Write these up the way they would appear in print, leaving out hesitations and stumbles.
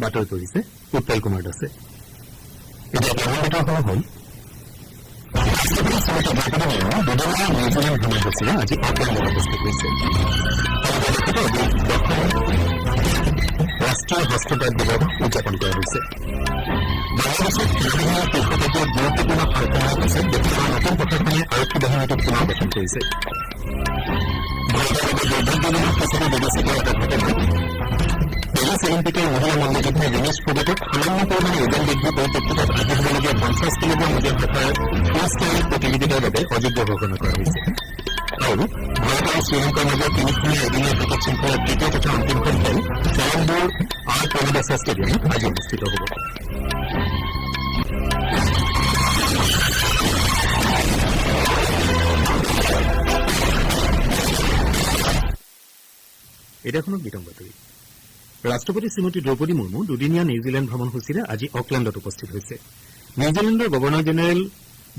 বাতৰি কৰিছে উৎপল কুমাৰ দাসে। এতিয়া প্ৰধান হ'ল দুদিনীয়া নিউজিলেণ্ড ভ্ৰমণসূচীৰে আজি অকলেণ্ডত উপস্থিত হৈছে। ৰাষ্ট্ৰীয় হস্ততাঁত দিৱস উদযাপন কৰা হৈছে। বাংলাদেশত সেনাবাহিনীৰ শীৰ্ষ পৰ্যায়ত গুৰুত্বপূৰ্ণ সালসলনিৰ পিছত দেশখনৰ নতুন প্ৰশাসনে আৰক্ষী বাহিনীটোক পুনৰ গঠন কৰিছে। ভাৰতৰ বাবে দুৰ্ভাগ্যজনক হিচাপে বিবেচিত এটা ঘটনা পেৰিছ অলিম্পিকৰ মহিলা মল্লযোদ্ধা বিনেশ ফোগটক সামান্য পৰিমাণে ওজন বৃদ্ধিৰ পৰিপ্ৰেক্ষিতত আজি হ'বলগীয়া 50 কিলোগ্ৰাম ওজন শাখাৰ পুৰস্কাৰৰ প্ৰতিযোগিতাৰ বাবে অযোগ্য ঘোষণা কৰা হৈছে। আৰু ভাৰত আৰু শ্ৰীলংকাৰ মাজৰ তিনিখনীয়া এদিনীয়া ক্ৰিকেট শৃংখলাৰ তৃতীয় তথা অন্তিমখন খেল কলম্বোৰ আৰ কলিদাসা ষ্টেডিয়ামত আজি অনুষ্ঠিত হ'ব। এতিয়া শুনক বিতং বাতৰি। ৰাষ্ট্ৰপতি শ্ৰীমতী দ্ৰৌপদী মুৰ্মু দুদিনীয়া নিউজিলেণ্ড ভ্ৰমণসূচীৰে আজি অকলেণ্ডত উপস্থিত হৈছে। নিউজিলেণ্ডৰ গৱৰ্ণৰ জেনেৰেল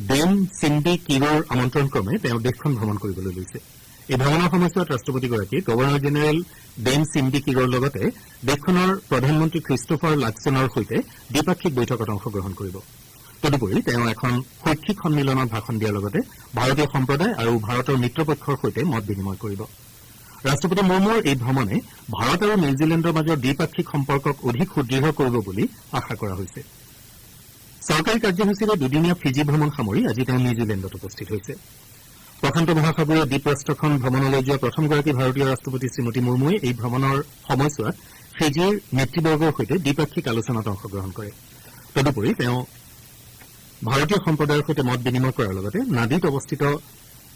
ডেন চিণ্ডি কিৰোৰ আমন্ত্ৰণক্ৰমে তেওঁ দেশখন ভ্ৰমণ কৰিবলৈ লৈছে। এই ভ্ৰমণৰ সময়ছোৱাত ৰাষ্ট্ৰপতিগৰাকীয়ে গৱৰ্ণৰ জেনেৰেল ডেন চিণ্ডি কিৰোৰ লগতে দেশখনৰ প্ৰধানমন্ত্ৰী খ্ৰীষ্টোফাৰ লাক্সেনৰ সৈতে দ্বিপাক্ষিক বৈঠকত অংশগ্ৰহণ কৰিব। তদুপৰি তেওঁ এখন শৈক্ষিক সন্মিলনত ভাষণ দিয়াৰ লগতে ভাৰতীয় সম্প্ৰদায় আৰু ভাৰতৰ মিত্ৰপক্ষৰ সৈতে মত বিনিময় কৰিব। ৰাষ্ট্ৰপতি মুৰ্মুৰ এই ভ্ৰমণে ভাৰত আৰু নিউজিলেণ্ডৰ মাজৰ দ্বিপাক্ষিক সম্পৰ্কক অধিক সুদৃঢ় কৰিব বুলি আশা কৰা হৈছে। চৰকাৰী কাৰ্যসূচীৰে দুদিনীয়া ফিজি ভ্ৰমণ সামৰি আজি তেওঁ নিউজিলেণ্ডত উপস্থিত হৈছে। প্ৰশান্ত মহাসাগৰীয় দ্বীপৰাষ্ট্ৰখন ভ্ৰমণলৈ যোৱা প্ৰথমগৰাকী ভাৰতীয় ৰাষ্ট্ৰপতি শ্ৰীমতী মুৰ্মুৱে এই ভ্ৰমণৰ সময়ছোৱাত ফিজিৰ নেতৃবৰ্গৰ সৈতে দ্বিপাক্ষিক আলোচনাত অংশগ্ৰহণ কৰে। তদুপৰি তেওঁ ভাৰতীয় সম্প্ৰদায়ৰ সৈতে মত বিনিময় কৰাৰ লগতে নাদিত অৱস্থিত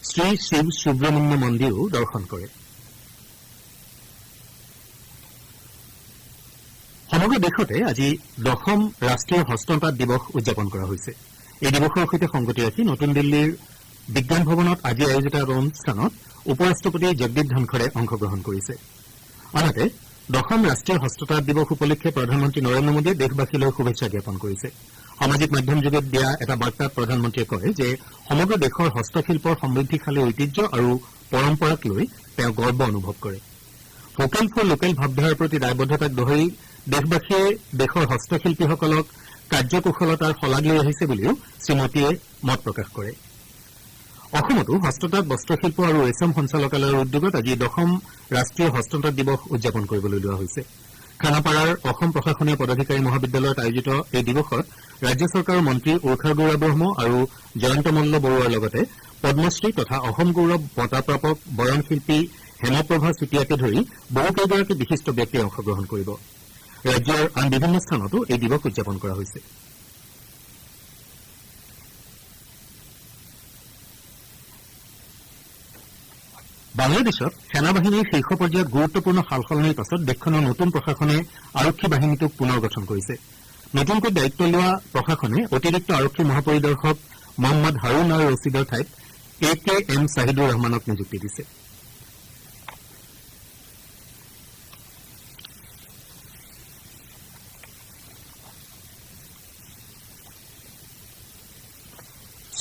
শ্ৰী শিৱ সুব্ৰমণ্য মন্দিৰো দৰ্শন কৰে। সমগ্ৰ দেশতে আজি 10ম ৰাষ্ট্ৰীয় হস্ততাঁত দিৱস উদযাপন কৰা হৈছে। এই দিৱসৰ সৈতে সংগতি ৰাখি নতুন দিল্লীৰ বিজ্ঞান ভৱনত আজি আয়োজিত এটা অনুষ্ঠানত উপ ৰাষ্ট্ৰপতি জগদীপ ধনখৰে অংশগ্ৰহণ কৰিছে। আনহাতে 10ম ৰাষ্ট্ৰীয় হস্ততাঁত দিৱস উপলক্ষে প্ৰধানমন্ত্ৰী নৰেন্দ্ৰ মোদীয়ে দেশবাসীলৈ শুভেচ্ছা জ্ঞাপন কৰিছে। সামাজিক মাধ্যমযোগে দিয়া এটা বাৰ্তাত প্ৰধানমন্ত্ৰীয়ে কয় যে সমগ্ৰ দেশৰ হস্তশিল্পৰ সমৃদ্ধিশালী ঐতিহ্য আৰু পৰম্পৰাক লৈ তেওঁ গৰ্ব অনুভৱ কৰে। ভোকেল ফৰ লোকেল ভাৱধাৰাৰ প্ৰতি দায়বদ্ধতাক দোহাৰি দেশবাসীয়ে দেশৰ হস্তশিল্পীসকলক কাৰ্যকুশলতাৰ শলাগ লৈ আহিছে বুলিও শ্ৰীমতীয়ে মত প্ৰকাশ কৰে। অসমতো হস্ততাঁত বস্ত্ৰশিল্প আৰু ৰেচম সঞ্চালকালয়ৰ উদ্যোগত আজি 10ম ৰাষ্ট্ৰীয় হস্ততাঁত দিৱস উদযাপন কৰিবলৈ লোৱা হৈছে। খানাপাৰাৰ অসম প্ৰশাসনীয় পদাধিকাৰী মহাবিদ্যালয়ত আয়োজিত এই দিৱসত ৰাজ্য চৰকাৰৰ মন্ত্ৰী উৰ্ষা গৌৰা ব্ৰহ্ম আৰু জয়ন্ত মল্ল বৰুৱাৰ লগতে পদ্মশ্ৰী তথা অসম গৌৰৱ বঁটা প্ৰাপক বয়ন শিল্পী হেমপ্ৰভা চুতীয়াকে ধৰি বহুকেইগৰাকী বিশিষ্ট ব্যক্তিয়ে অংশগ্ৰহণ কৰিব। ৰাজ্যৰ আন বিভিন্ন স্থানতো এই দিৱস উদযাপন কৰা হৈছে। বাংলাদেশত সেনাবাহিনীৰ শীৰ্ষ পৰ্যায়ত গুৰুত্বপূৰ্ণ সালসলনিৰ পাছত দেশখনৰ নতুন প্ৰশাসনে আৰক্ষী বাহিনীটোক পুনৰ গঠন কৰিছে। নতুনকৈ দায়িত্ব লোৱা প্ৰশাসনে অতিৰিক্ত আৰক্ষী মহাপৰিদৰ্শক মহম্মদ হাৰুন আৰ ৰছিদৰ ঠাইত AK-M ছাহিদুৰ ৰহমানক নিযুক্তি দিছে।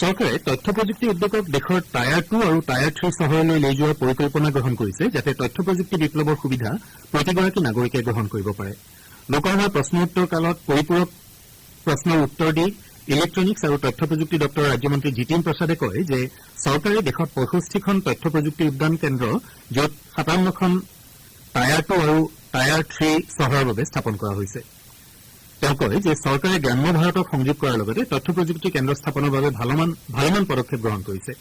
চৰকাৰে তথ্য প্ৰযুক্তি উদ্যোগক দেশৰ টায়াৰ 2 আৰু টায়াৰ 3 চহৰলৈ লৈ যোৱাৰ পৰিকল্পনা গ্ৰহণ কৰিছে, যাতে তথ্য প্ৰযুক্তি বিপ্লৱৰ সুবিধা প্ৰতিগৰাকী নাগৰিকে গ্ৰহণ কৰিব পাৰে। লোকসভাৰ প্ৰশ্ন উত্তৰ কালত পৰিপূৰক প্ৰশ্নৰ উত্তৰ দি ইলেক্ট্ৰনিক্স আৰু তথ্য প্ৰযুক্তি দপ্তৰৰ ৰাজ্যমন্ত্ৰী জিতেন প্ৰসাদে কয় যে চৰকাৰে দেশত 65খন তথ্য প্ৰযুক্তি উদ্যান কেন্দ্ৰ, য'ত 57খন টায়াৰ 2 আৰু টায়াৰ 3 চহৰৰ বাবে স্থাপন কৰা হৈছে। তেওঁ কয় যে চৰকাৰে গ্ৰাম্য ভাৰতক সংযোগ কৰাৰ লগতে তথ্য প্ৰযুক্তি কেন্দ্ৰ স্থাপনৰ বাবে ভালেমান পদক্ষেপ গ্ৰহণ কৰিছে।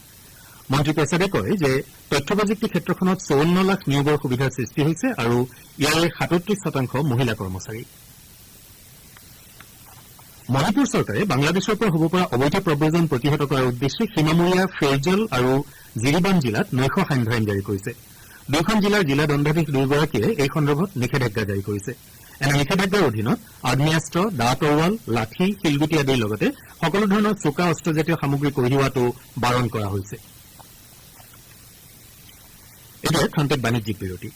মন্ত্ৰী প্ৰসাদে কয় যে তথ্য প্ৰযুক্তি ক্ষেত্ৰখনত 54 লাখ নিয়োগৰ সুবিধাৰ সৃষ্টি হৈছে আৰু ইয়াৰে 37% মহিলা কৰ্মচাৰী। মণিপুৰ চৰকাৰে বাংলাদেশৰ পৰা হ'ব পৰা অবৈধ প্ৰব্ৰজন প্ৰতিহত কৰাৰ উদ্দেশ্যে সীমামূৰীয়া ফেৰজল আৰু জিৰিবাম জিলাত নৈশ সান্ধ্য আইন জাৰি কৰিছে। দুয়োখন জিলাৰ জিলা দণ্ডাধীশ দুয়োগৰাকীয়ে এই সন্দৰ্ভত নিষেধাজ্ঞা জাৰি কৰিছে। এনে নিষেধাজ্ঞাৰ অধীনত আগ্নেয়াস্ত্ৰ, দা তৰোৱাল, লাঠি, শিলগুটি আদিৰ লগতে সকলো ধৰণৰ চোকা অস্ত্ৰজাতীয় সামগ্ৰী কঢ়িওৱাটো বাৰণ কৰা হৈছে। এতিয়া খন্তেক বাণিজ্যিক বিৰতি।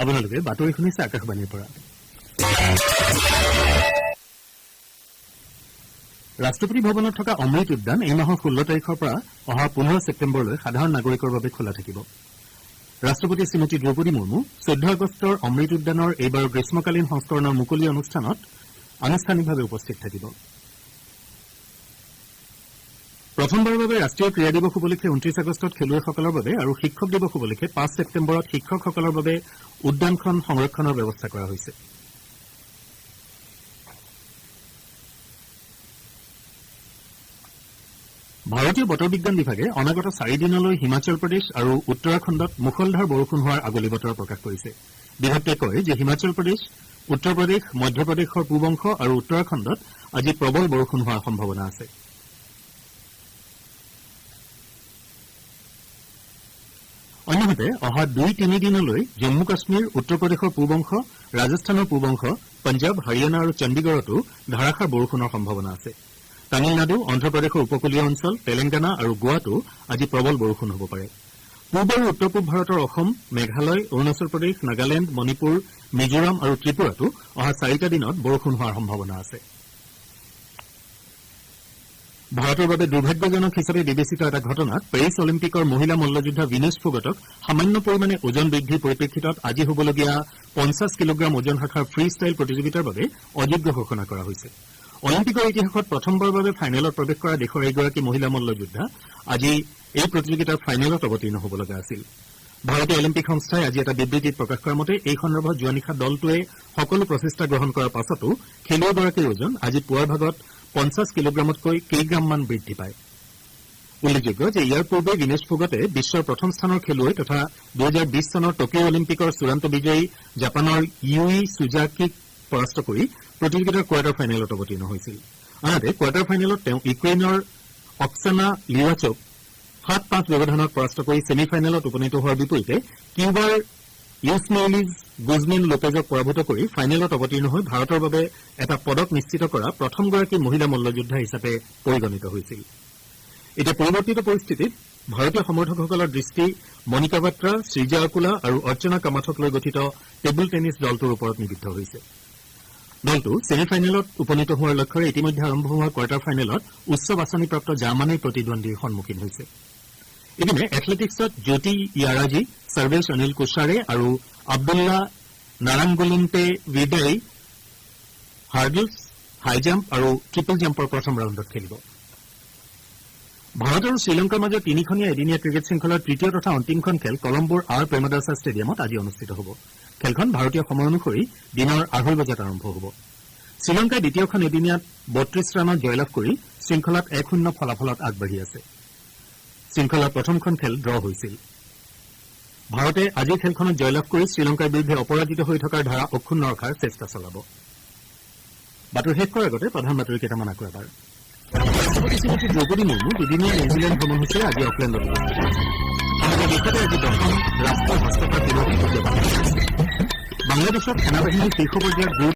আপোনালোকে বাতৰি শুনিছে আকাশবাণীৰ পৰা। ৰাষ্ট্ৰপতি ভৱনত থকা অমৃত উদ্যান এই মাহৰ 16 তাৰিখৰ পৰা অহা 15 ছেপ্টেম্বৰলৈ সাধাৰণ নাগৰিকৰ বাবে খোলা থাকিব। ৰাষ্ট্ৰপতি শ্ৰীমতী দ্ৰৌপদী মুৰ্মু 14 আগষ্টৰ অমৃত উদ্যানৰ এইবাৰৰ গ্ৰীষ্মকালীন সংস্কৰণৰ মুকলি অনুষ্ঠানত আনুষ্ঠানিকভাৱে উপস্থিত থাকিব। প্ৰথমবাৰৰ বাবে ৰাষ্ট্ৰীয় ক্ৰীড়া দিৱস উপলক্ষে 29 আগষ্টত খেলুৱৈসকলৰ বাবে আৰু শিক্ষক দিৱস উপলক্ষে 5 ছেপ্টেম্বৰত শিক্ষকসকলৰ বাবে উদ্যানখন সংৰক্ষণৰ ব্যৱস্থা কৰা হৈছে। ভাৰতীয় বতৰ বিজ্ঞান বিভাগে অনাগত 4 দিনলৈ হিমাচল প্ৰদেশ আৰু উত্তৰাখণ্ডত মুষলধাৰ বৰষুণ হোৱাৰ আগলি বতৰ প্ৰকাশ কৰিছে। বিভাগটোৱে কয় যে হিমাচল প্ৰদেশ, উত্তৰ প্ৰদেশ, মধ্যপ্ৰদেশৰ পূব অংশ আৰু উত্তৰাখণ্ডত আজি প্ৰবল বৰষুণ হোৱাৰ সম্ভাৱনা আছে। অন্যহাতে অহা 2-3 দিনলৈ জম্মু কাশ্মীৰ, উত্তৰ প্ৰদেশৰ পূব অংশ, ৰাজস্থানৰ পূব অংশ, পঞ্জাৱ, হাৰিয়ানা আৰু চণ্ডীগড়তো ধাৰাসাৰ বৰষুণৰ সম্ভাৱনা আছে। তামিলনাডু, অন্ধ্ৰপ্ৰদেশৰ উপকূলীয় অঞ্চল, তেলেংগানা আৰু গোৱাতো আজি প্ৰবল বৰষুণ হ'ব পাৰে। পূব আৰু উত্তৰ পূব ভাৰতৰ অসম, মেঘালয়, অৰুণাচল প্ৰদেশ, নাগালেণ্ড, মণিপুৰ, মিজোৰাম আৰু ত্ৰিপুৰাতো অহা 4টা দিনত বৰষুণ হোৱাৰ সম্ভাৱনা আছে। ভাৰতৰ বাবে দুৰ্ভাগ্যজনক হিচাপে বিবেচিত এটা ঘটনাত পেৰিছ অলিম্পিকৰ মহিলা মল্লযোদ্ধা বিনেশ ফোগটক সামান্য পৰিমাণে ওজন বৃদ্ধিৰ পৰিপ্ৰেক্ষিতত আজি হ'বলগীয়া 50 কিলোগ্ৰাম ওজন শাখাৰ ফ্ৰী ষ্টাইল প্ৰতিযোগিতাৰ বাবে অযোগ্য ঘোষণা কৰা হৈছে। অলিম্পিকৰ ইতিহাসত প্ৰথমবাৰৰ বাবে ফাইনেলত প্ৰৱেশ কৰা দেশৰ এইগৰাকী মহিলা মল্লযোদ্ধা আজি এই প্ৰতিযোগিতাৰ ফাইনেলত অৱতীৰ্ণ হ'ব লগা আছিল। ভাৰতীয় অলিম্পিক সংস্থাই আজি এটা বিবৃতিত প্ৰকাশ কৰা মতে এই সন্দৰ্ভত যোৱা নিশা দলটোৱে সকলো প্ৰচেষ্টা গ্ৰহণ কৰাৰ পাছতো খেলুৱৈগৰাকীৰ ওজন আজি পুৱাৰ ভাগত 50 কিলোগ্ৰামতকৈ কেইগ্ৰামমান বৃদ্ধি পায়। উল্লেখযোগ্য যে ইয়াৰ পূৰ্বে বিনেশ ফোগটে বিশ্বৰ প্ৰথম স্থানৰ খেলুৱৈ তথা 2020 চনৰ টকিঅ' অলিম্পিকৰ চূড়ান্ত বিজয়ী জাপানৰ ইউই সুজাকিক পৰাস্ত কৰি প্ৰতিযোগিতাৰ কোৱাৰ্টাৰ ফাইনেলত অৱতীৰ্ণ হৈছিল। আনহাতে কোৱাৰ্টাৰ ফাইনেলত তেওঁ ইউক্ৰেইনৰ অক্সানা লিৱাচক 7-5 ব্যৱধানত পৰাস্ত কৰি ছেমি ফাইনেলত উপনীত হোৱাৰ বিপৰীতে কিউবাৰ ইউছমেইলিজ গুজমেন লোপেজক পৰাভূত কৰি ফাইনেলত অৱতীৰ্ণ হৈ ভাৰতৰ বাবে এটা পদক নিশ্চিত কৰা প্ৰথমগৰাকী মহিলা মল্লযোদ্ধা হিচাপে পৰিগণিত হৈছিল। এতিয়া পৰিৱৰ্তিত পৰিস্থিতিত ভাৰতীয় সমৰ্থকসকলৰ দৃষ্টি মণিকা বাট্ৰা, শ্ৰীজা আকুলা আৰু অৰ্চনা কামাথক লৈ গঠিত টেবুল টেনিছ দলটোৰ ওপৰত নিবিদ্ধ হৈছে। দলটো ছেমি ফাইনেলত উপনীত হোৱাৰ লক্ষ্যৰে ইতিমধ্যে আৰম্ভ হোৱা কোৱাৰ্টাৰ ফাইনেলত উচ্চ বাছনিপ্ৰাপ্ত জাৰ্মানীৰ প্ৰতিদ্বন্দ্বীৰ সন্মুখীন হৈছে। ইপিনে এথলেটিকছত জ্যোতি য়াৰাজী, সৰ্বেশ অনিল কোছাৰে আৰু আব্দুল্লা নাৰাংগুলিন্টে ৱিডাই হাৰ্ডলছ, হাই জাম্প আৰু ট্ৰিপল জাম্পৰ প্ৰথম ৰাউণ্ডত খেলিব। ভাৰত আৰু শ্ৰীলংকাৰ মাজৰ 3খনীয়া এদিনীয়া ক্ৰিকেট শৃংখলাৰ তৃতীয় তথা অন্তিমখন খেল কলম্বোৰ আৰ প্ৰেমদাসা ষ্টেডিয়ামত আজি অনুষ্ঠিত হ'ব। খেলখন ভাৰতীয় সময় অনুসৰি দিনৰ 2:30 বজাত আৰম্ভ হ'ব। শ্ৰীলংকাই দ্বিতীয়খন এদিনীয়াত 32 ৰানত জয়লাভ কৰি শৃংখলাত 1-0 ফলাফলত আগবাঢ়ি আছে। শৃংখলাৰ প্ৰথমখন খেল ড্ৰ হৈছিল। ভাৰতে আজিৰ খেলখনত জয়লাভ কৰি শ্ৰীলংকাৰ বিৰুদ্ধে অপৰাজিত হৈ থকাৰ ধাৰা অক্ষুণ্ণ ৰখাৰ চেষ্টা চলাব। বাতৰি শেষ কৰাৰ আগতে প্ৰধান বাতৰি কেইটামান আকৌ এবাৰ। ৰাষ্ট্ৰপতি শ্ৰীমতী দ্ৰৌপদী মুৰ্মু দুদিনীয়া নিউজিলেণ্ড ভ্ৰমণসূচীৰে আজি অকলেণ্ডত উপস্থিত। সমগ্ৰ দেশতে আজি 10ম ৰাষ্ট্ৰীয় হস্ততাঁত দিৱস উদযাপন কৰা হৈছে। বাংলাদেশত সেনাবাহিনীৰ শীৰ্ষ পৰ্যায়ৰ